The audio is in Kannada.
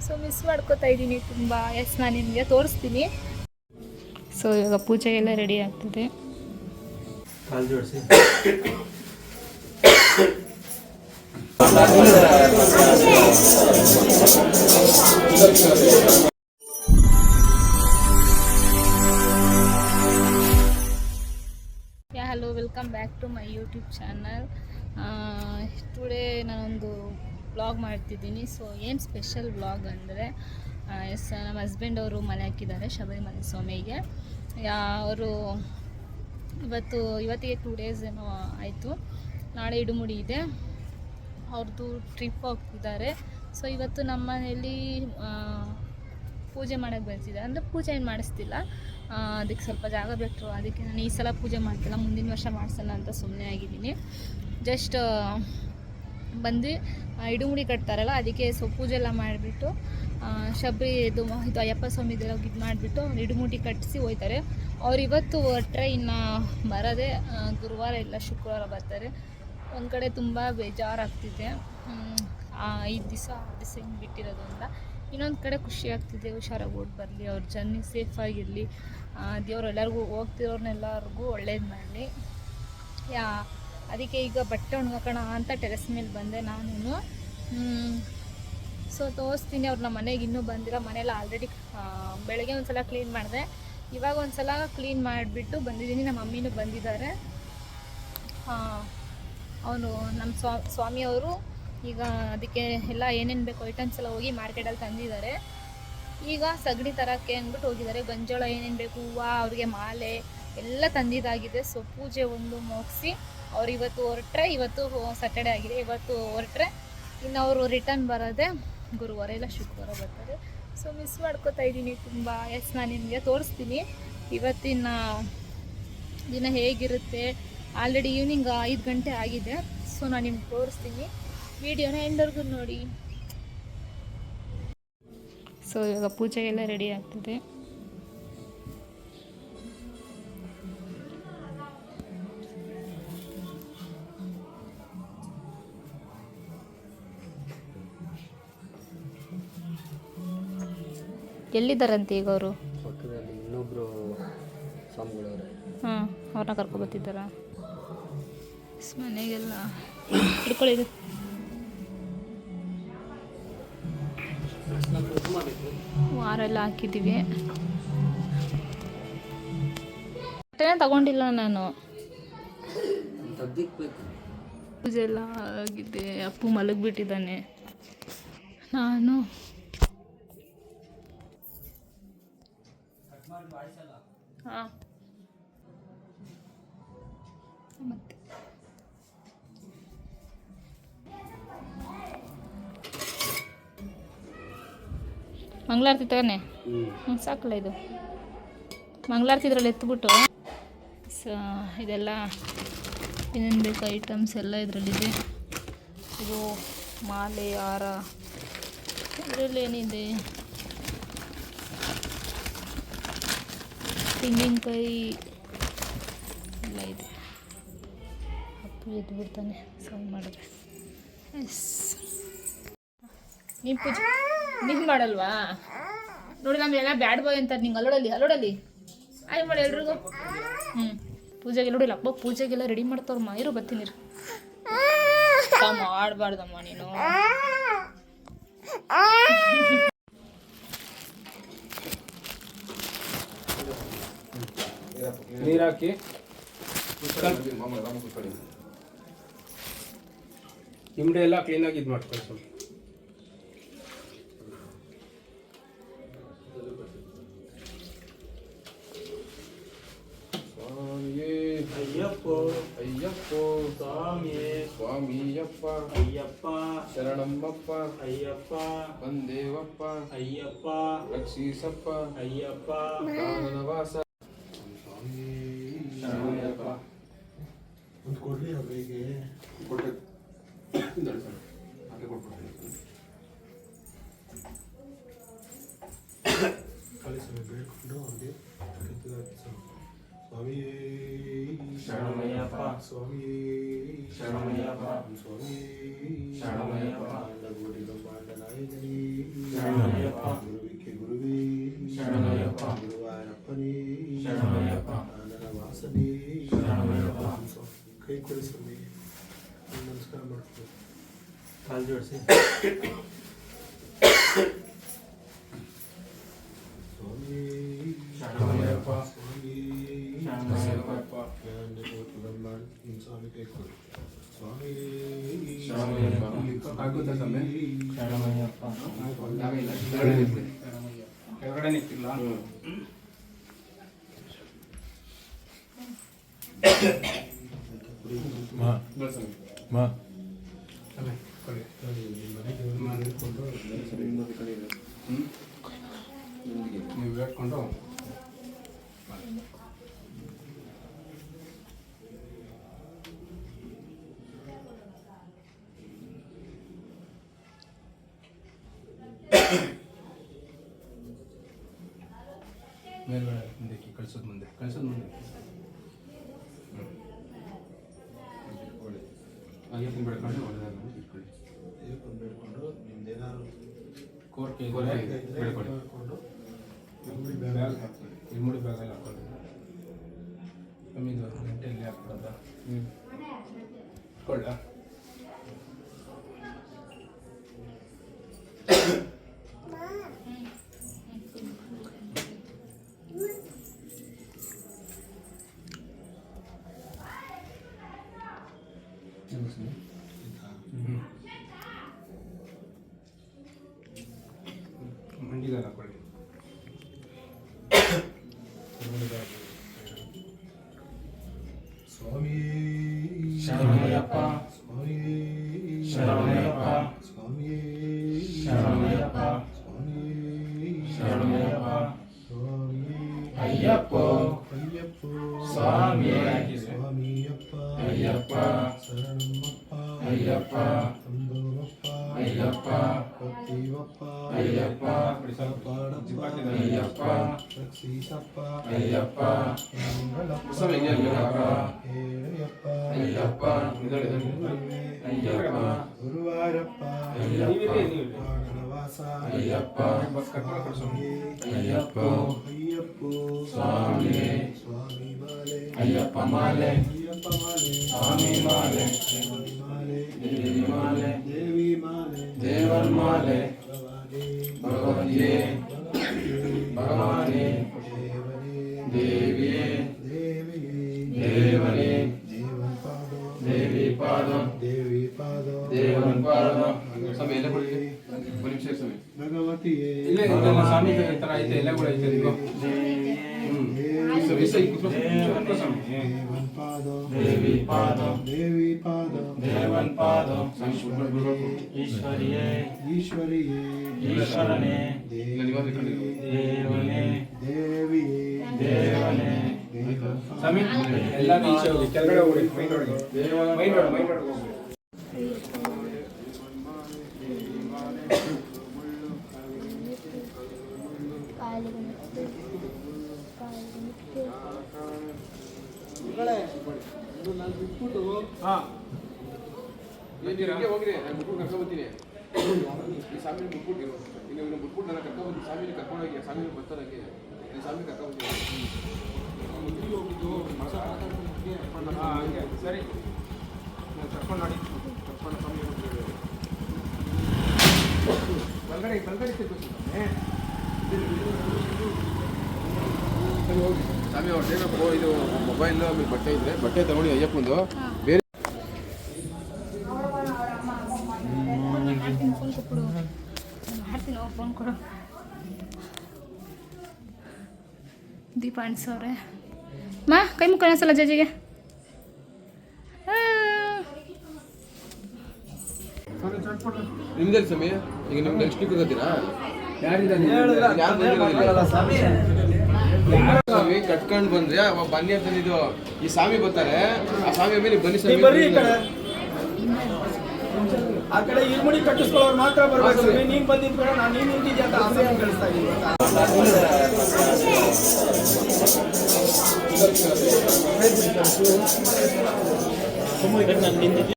ಸೊ ಮಿಸ್ ಮಾಡ್ಕೋತಾ ಇದ್ದೀನಿ ತುಂಬ. ಎಸ್, ನಾನು ನಿಮಗೆ ತೋರಿಸ್ತೀನಿ. ಸೊ ಇವಾಗ ಪೂಜೆಗೆಲ್ಲ ರೆಡಿ ಆಗ್ತಿದೆ. Hello, welcome back to my YouTube channel. Today ನಾನೊಂದು ವ್ಲಾಗ್ ಮಾಡ್ತಿದ್ದೀನಿ. ಸೊ ಏನು ಸ್ಪೆಷಲ್ ವ್ಲಾಗ್ ಅಂದರೆ, ನಮ್ಮ ಹಸ್ಬೆಂಡ್ ಅವರು ಮನೆ ಹಾಕಿದ್ದಾರೆ ಶಬರಿಮಲೆ ಸ್ವಾಮಿಗೆ. ಅವರು ಇವತ್ತಿಗೆ 2 ಡೇಸ್ ಏನೋ ಆಯಿತು. ನಾಳೆ ಇಡುಮುಡಿ ಇದೆ, ಅವ್ರದ್ದು ಟ್ರಿಪ್ ಹೋಗ್ತಿದ್ದಾರೆ. ಸೊ ಇವತ್ತು ನಮ್ಮ ಮನೆಯಲ್ಲಿ ಪೂಜೆ ಮಾಡೋಕ್ಕೆ ಬರ್ತಿದ್ದಾರೆ. ಅಂದರೆ ಪೂಜೆ ಏನು ಮಾಡಿಸ್ತಿಲ್ಲ, ಅದಕ್ಕೆ ಸ್ವಲ್ಪ ಜಾಗ ಬೇಕು. ಅದಕ್ಕೆ ನಾನು ಈ ಸಲ ಪೂಜೆ ಮಾಡ್ತಿಲ್ಲ, ಮುಂದಿನ ವರ್ಷ ಮಾಡಿಸೋಣ ಅಂತ ಸುಮ್ಮನೆ ಆಗಿದ್ದೀನಿ. ಜಸ್ಟ್ ಬಂದು ಇಡುಮುಡಿ ಕಟ್ತಾರಲ್ಲ, ಅದಕ್ಕೆ ಪೂಜೆ ಎಲ್ಲ ಮಾಡಿಬಿಟ್ಟು ಶಬರಿ ಇದು ಅಯ್ಯಪ್ಪ ಸ್ವಾಮಿದೆಲ್ಲ ಇದು ಮಾಡಿಬಿಟ್ಟು ಇಡುಮುಡಿ ಕಟ್ಟಿಸಿ ಹೋಗ್ತಾರೆ. ಅವ್ರು ಇವತ್ತು ಹೊರಟ್ರೆ ಇನ್ನು ಬರೋದೇ ಗುರುವಾರ ಇಲ್ಲ ಶುಕ್ರವಾರ ಬರ್ತಾರೆ. ಒಂದು ಕಡೆ ತುಂಬ ಬೇಜಾರಾಗ್ತಿದೆ, 5 ದಿವಸ ಹಿಂಗೆ ಬಿಟ್ಟಿರೋದು ಅಂತ. ಇನ್ನೊಂದು ಕಡೆ ಖುಷಿ ಆಗ್ತಿದೆ, ಹುಷಾರಾಗಿ ಓಡಿ ಬರಲಿ, ಅವ್ರ ಜರ್ನಿ ಸೇಫಾಗಿರಲಿ, ದೇವ್ರು ಎಲ್ಲರಿಗೂ ಹೋಗ್ತಿರೋರ್ನೆಲ್ಲರಿಗೂ ಒಳ್ಳೇದು ಮಾಡಲಿ. ಅದಕ್ಕೆ ಈಗ ಬಟ್ಟೆ ಒಣಗಾಕೋಣ ಅಂತ ಟೆರೆಸ್ ಮೇಲೆ ಬಂದೆ ನಾನು. ಸೊ ತೋರಿಸ್ತೀನಿ. ಅವ್ರು ನಮ್ಮ ಮನೆಗೆ ಇನ್ನೂ ಬಂದಿರೋ, ಮನೆಯೆಲ್ಲ ಆಲ್ರೆಡಿ ಬೆಳಗ್ಗೆ ಒಂದು ಸಲ ಕ್ಲೀನ್ ಮಾಡಿದೆ, ಇವಾಗ ಒಂದು ಸಲ ಕ್ಲೀನ್ ಮಾಡಿಬಿಟ್ಟು ಬಂದಿದ್ದೀನಿ. ನಮ್ಮ ಮಮ್ಮಿನೂ ಬಂದಿದ್ದಾರೆ. ಅವನು ನಮ್ಮ ಸ್ವಾಮಿಯವರು ಈಗ ಅದಕ್ಕೆ ಎಲ್ಲ ಏನೇನು ಬೇಕು ಐಟಮ್ಸ್ ಎಲ್ಲ ಹೋಗಿ ಮಾರ್ಕೆಟಲ್ಲಿ ತಂದಿದ್ದಾರೆ. ಈಗ ಸಗಣಿ ತರೋಕ್ಕೆ ಅಂದ್ಬಿಟ್ಟು ಹೋಗಿದ್ದಾರೆ. ಗಂಜೋಳ ಏನೇನು ಬೇಕು, ಹೂವು, ಅವ್ರಿಗೆ ಮಾಲೆ ಎಲ್ಲ ತಂದಿದ್ದಾಗಿದೆ. ಸೊ ಪೂಜೆ ಒಂದು ಮುಗಿಸಿ ಅವ್ರು ಇವತ್ತು ಹೊರಟ್ರೆ, ಇವತ್ತು ಸ್ಯಾಟರ್ಡೆ ಆಗಿದೆ, ಇವತ್ತು ಹೊರಟ್ರೆ ಇನ್ನು ಅವರು ರಿಟರ್ನ್ ಬರೋದೇ ಗುರುವಾರ ಇಲ್ಲ ಶುಕ್ರವಾರ ಬರ್ತಾರೆ. ಸೊ ಮಿಸ್ ಮಾಡ್ಕೋತಾ ಇದ್ದೀನಿ ತುಂಬ. ಎಸ್, ನಾನು ನಿಮಗೆ ತೋರಿಸ್ತೀನಿ ಇವತ್ತಿನ ದಿನ ಹೇಗಿರುತ್ತೆ. ಆಲ್ರೆಡಿ ಈವ್ನಿಂಗ್ 5 ಗಂಟೆ ಆಗಿದೆ. ಸೊ ನಾನು ನಿಮ್ಗೆ ತೋರಿಸ್ತೀನಿ, ವಿಡಿಯೋನ ಎಂಡವರೆಗೂ ನೋಡಿ. ಸೊ ಇವಾಗ ಪೂಜೆಗೆಲ್ಲ ರೆಡಿ ಆಗ್ತಿದೆ. ಎಲ್ಲಿದ್ದಾರಂತೆ ಈಗ ಅವರು? ಪಕ್ಕದಲ್ಲಿ ಇನ್ನೊಬ್ರು ಸ್ವಾಮಿಗಳವ್ರೆ. ಅವ್ರನ್ನ ಕರ್ಕೊಬತ್ತಿದ್ದಾರಾ? ಮನೆಗೆಲ್ಲ ಹಿಡ್ಕೊಳ್ಳಿ. ವಾರ ಎಲ್ಲ ಹಾಕಿದ್ದೀವಿ. ಬಟ್ಟೆನೇ ತಗೊಂಡಿಲ್ಲ ನಾನು. ಪೂಜೆ ಎಲ್ಲ ಆಗಿದೆ. ಅಪ್ಪು ಮಲಗಿಬಿಟ್ಟಿದ್ದಾನೆ. ನಾನು ಮತ್ತೆ ಮಂಗಳಾರತಿ ತಗನೆ. ಸಾಕಲ್ಲ ಇದು ಮಂಗಳಾರತಿ ಇದ್ರಲ್ಲಿ ಎತ್ಬಿಟ್ಟು. ಸೊ ಇದೆಲ್ಲ ಏನೇನು ಬೇಕು ಐಟಮ್ಸ್ ಎಲ್ಲ ಇದರಲ್ಲಿದೆ. ಇದು ಮಾಲೆ, ಹಾರ, ಇದರಲ್ಲಿ ಏನಿದೆ, ತೆಂಗಿನಕಾಯಿ ಎಲ್ಲ ಇದೆ. ಅಪ್ಪು ಎದ್ದು ಬಿಡ್ತಾನೆ ಸೌಂಡ್ ಮಾಡಿದ್ರೆ. ಎಸ್, ನೀನು ಪೂಜೆ ನೀನು ಮಾಡಲ್ವಾ? ನೋಡಿ, ನಮಗೆಲ್ಲ ಬ್ಯಾಡ್ ಬಾಯ್ ಅಂತಾರೆ. ನಿಂಗೆ ಅಲ್ಲೋಡಲ್ಲಿ ಆಯ್ ಮಾಡಿ ಎಲ್ರಿಗೂ. ಪೂಜೆಗೆ ನೋಡಿಲ್ಲ ಅಪ್ಪ, ಪೂಜೆಗೆಲ್ಲ ರೆಡಿ ಮಾಡ್ತಾವ್ರಮ್ಮ. ಇರು ಬರ್ತೀನಿ. ಮಾಡಬಾರ್ದಮ್ಮ ನೀನು. ನೀರು ಹಾಕಿ ನಿಮ್ಮಡೆ ಎಲ್ಲ ಕ್ಲೀನಾಗಿ ಇದು ಮಾಡ್ಕೊಳ್ಳಿ. ಸ್ವಲ್ಪ ಅಯ್ಯಪ್ಪೋ ಅಯ್ಯಪ್ಪೋ ಸ್ವಾಮಿಯೇ ಸ್ವಾಮಿಯಪ್ಪ ಅಯ್ಯಪ್ಪ ಶರಣಮ್ಮಪ್ಪ ಅಯ್ಯಪ್ಪ ಬಂದೇವಪ್ಪ ಅಯ್ಯಪ್ಪ ರಕ್ಷಿಸಪ್ಪ ಅಯ್ಯಪ್ಪ ಪ್ರಾಣನವಾಸ ಶರಣಯ್ಯಪ್ಪ. ಒಂದು ಕೊಡ್ಲಿ ಅವರಿಗೆ ಕೊಟ್ಟೆ ಹಾಗೆ ಕೊಟ್ಬಿಡ್ತೀನಿ. ಕಳಿಸಲು ಬೇಡ್ಕೊಂಡು ಅವ್ರಿಗೆ ಸ್ವಾಮಿ ಶರಣಮಯ್ಯಪ್ಪ ಸ್ವಾಮಿ ಶರಣಮಯ್ಯಪ್ಪ ಸ್ವಾಮಿ ಶರಣಮಯ್ಯಪ್ಪ ಬ್ರಹ್ಮಾಂಡ ನಾಯಕನಿ ಶರಣಮಯ್ಯಪ್ಪ ಜೋಡಿಸಿ ಸ್ವಾಮಿ ಶರಣಮಯ್ಯಪ್ಪ. ಸ್ವಾಮಿ ಶರಣಮಯ್ಯಪ್ಪ. ಸ್ವಾಮಿ ಕೈ ಕೊಡು ಸ್ವಾಮಿ ಶರಣಮಯ್ಯಪ್ಪ. ಆಗುತ್ತಾ ಸ್ವಾಮಿ? ಶರಣಮಯ್ಯಪ್ಪ. ಕೆಳಗಡೆ ನಿಂತಿಲ್ಲ. ನೀವು ಹೇಳ್ಕೊಂಡು ಮೇಲ್ಗಡೆ ಮುಂದಕ್ಕೆ ಕಳ್ಸೋದು ಮುಂದೆ ಒಳ್ಳೆ ಅಯ್ಯಪ್ಪನ ಬೆಳ್ಕೊಂಡು ಒಳ್ಳೆದಾಗಿ ಇಟ್ಕೊಳ್ಳಿ. ಬೇಡ್ಕೊಂಡು ನಿಮ್ದೇನಾದ್ರು ಕೋರ್ಕೆ ಬೆಳ್ಕೊಳ್ಳಿ. ಇಲ್ಮುಡಿ ಬ್ಯಾಗಲ್ಲಿ ಹಾಕೊಳ್ಳಿ. ಕಮ್ಮಿದು ಗಂಟೆಯಲ್ಲಿ ಹಾಕೊಳ್ಳೋದ ಕೊಳ್ಳ. ಮಂಡಿಗಾಲ ಹಾಕೊಳ್ಳಿ. ಸ್ವಾಮಿ ಶರಣಮಯ್ಯಪ್ಪ. ಸ್ವಾಮಿ ಶರಣಮಯ್ಯಪ್ಪ. ಸ್ವಾಮಿ ಶರಣಮಯ್ಯಪ್ಪ. ಸ್ವಾಮಿ ಶರಣಮಯ್ಯಪ್ಪ. ಸ್ವಾಮಿ ಅಯ್ಯಪ್ಪ. ಅಯ್ಯಪ್ಪ ಸ್ವಾಮಿ ಸ್ವಾಮಿಯಪ್ಪ ಅಯ್ಯಪ್ಪ. ಶರಣಮ್ಮಪ್ಪ ಅಯ್ಯಪ್ಪ. ತಂದೂರಪ್ಪ ಅಯ್ಯಪ್ಪ. ಕತ್ತೀವಪ್ಪ ಅಯ್ಯಪ್ಪ. ಕಾಪಾಡಪ್ಪ ಅಯ್ಯಪ್ಪ. ರಕ್ಷಿಸಪ್ಪ ಅಯ್ಯಪ್ಪ. ಮಂಗಳಪ್ಪ ಅಯ್ಯಪ್ಪ. ಹೇಳಯಪ್ಪ ಅಯ್ಯಪ್ಪ. ಗುರುವೇ ಅಯ್ಯಪ್ಪ. ಗುರುವಾರಪ್ಪ ಅಯ್ಯಪ್ಪ. ಪ್ರಾಣನವಾಸ ಅಯ್ಯಪ್ಪ. ಸ್ವಾಮಿ ಅಯ್ಯಪ್ಪ. ಅಯ್ಯಪ್ಪ ಸ್ವಾಮಿ ಸ್ವಾಮಿ ಮಾಲೆ ಅಯ್ಯಪ್ಪ ಮಾಲೆ. ಅಯ್ಯಪ್ಪ ಮಾಲೆ ಸ್ವಾಮಿ ಮಾಲೆ. ಸ್ವಾಮಿ ಮಾಲೆ ದೇವಿ ಮಾಲೆ. ದೇವಿ ಮಾಲೆ ದೇವರ ಮಾಲೆ. ಭಗವಾನೇ ಭಗವತಿಯೇ ಭಗವಾನೇ ದೇವನೇ ದೇವಿಯೇ ದೇವಿಯೇ ದೇವನೇ ದೇವನ್ ಪಾದೋ ದೇವಿ ಪಾದ ದೇವಿ ಪಾದೋ ದೇವನ್ ಪಾದ. ಸ್ವಾಮಿ ಎಲ್ಲ ಕೊಡಿ. ಒಂದು ನಿಮಿಷ ಸ್ವಾಮಿ. ಭಗವತಿಯೇ ಇಲ್ಲೇ ಇದೆಲ್ಲ ಸ್ವಾಮಿ ಈ ಥರ ಐತೆ, ಎಲ್ಲ ಕೂಡ ಐತೆ ಇದಿಗೋ. ಸ್ವಾಮಿ, ಈ ಕೂತ್ಕೋ ಸ್ವಾಮಿ. ದೇವನ್ ಪಾದೋ ದೇವಿ ಪಾದ ದೇವಿ ಪಾದೋ ದೇವನ್ ಪಾದ. ಸ್ವಾಮಿ ಕೂತ್ಕೊಂಡು ಬಿಡ್ಬೇಕು. ಈಶ್ವರಿಯೇ ಈಶ್ವರಿಯೇ ಈಶ್ವರನೇ ಇಲ್ಲ, ನೀವು ಅಲ್ಲಿ ಕಡೆ ಇರು. ದೇವನೇ ದೇವಿಯೇ ದೇವನೇ ದೇವನ್ ಸ್ವಾಮಿ ಎಲ್ಲ ಈಚೆ ಹೋಗಿ ಕೆಳಗಡೆ ಹೋಗಿ ಮೈನ್ ರೋಡ್ಗೆ. ಮೈನ್ ರೋಡ್ ಹೋಗಿ. ಹಾಂ ಹೋಗ್ರಿ, ನಾನು ಬಿಟ್ಬಿಟ್ಟು ಕರ್ಕೊಂಡ್ಬರ್ತೀನಿ. ಈ ಸ್ವಾಮಿ ಬಿಟ್ಬಿಟ್ಟು ಇನ್ನು ಬಿಟ್ಬಿಟ್ಟು ನಾನು ಕರ್ಕೊಂಡ್ಬರ್ತೀನಿ. ಸ್ವಾಮಿನ ಕರ್ಕೊಂಡೋಗಿ ಸ್ವಾಮಿ ಬರ್ತಾರಂಗೆ ಈ ಸ್ವಾಮಿ ಕರ್ಕೊಂಡ್ಬರ್ತೀನಿ. ಹಾಂ ಹಂಗೆ ಸರಿ, ನಾನು ಕರ್ಕೊಂಡು ನೋಡಿ ಕರ್ಕೊಂಡು ಸ್ವಾಮಿ ಬಲ್ಗಡೆ ಹೋಗಿ ಸ್ವಾಮಿ ಅವ್ರ ಏನಪ್ಪ ಇದು ಮೊಬೈಲ್ ಆಮೇಲೆ ಬಟ್ಟೆ ಇದ್ರೆ ಬಟ್ಟೆ ತಗೊಂಡು ಅಯ್ಯಪ್ಪಂದು ಬೇರೆ ಫೋನ್ ಕೊಡು, ಮಾಡ್ತೀನಿ. ಫೋನ್ ಕೊಡು. ದೀಪ ಅಣಿಸೋರೆ ಮಾ ಕೈ ಮುಖ ಅನಿಸಲ್ಲ ಜಜ್ಜಿಗೆ. ನಿಮ್ದಲ್ಲಿ ಸ್ವಾಮಿ ಈಗ ನಿಮ್ಗೆ ನೆಕ್ಸ್ಟ್ ವೀಕ್ ಹೋಗ್ತೀರಾ? ಸ್ವಾಮಿ ಕಟ್ಕೊಂಡು ಬಂದ್ರೆ ಅವ ಬನ್ನಿ ಅಂತಂದಿದ್ದು. ಈ ಸ್ವಾಮಿ ಬರ್ತಾರೆ, ಆ ಸ್ವಾಮಿ ಮೇಲೆ ಬನ್ನಿ ಸ್ವಾಮಿ ಬರ್ರಿ ಈ ಕಡೆ. ಆ ಕಡೆ ಇಲ್ಮುಡಿ ಕಟ್ಟಿಸ್ಕೊಳ್ಳೋರು ಮಾತ್ರ ಬರ್ಬೇಕು. ನೀನ್ ಬಂದಿದ್ ಕೂಡ ನಾನು ನೀನ್ ನಿಂತಿದ್ಯಾ ಅಂತ ಆಸೆ ಕಳಿಸ್ತಾ ಇದ್ದೀನಿ.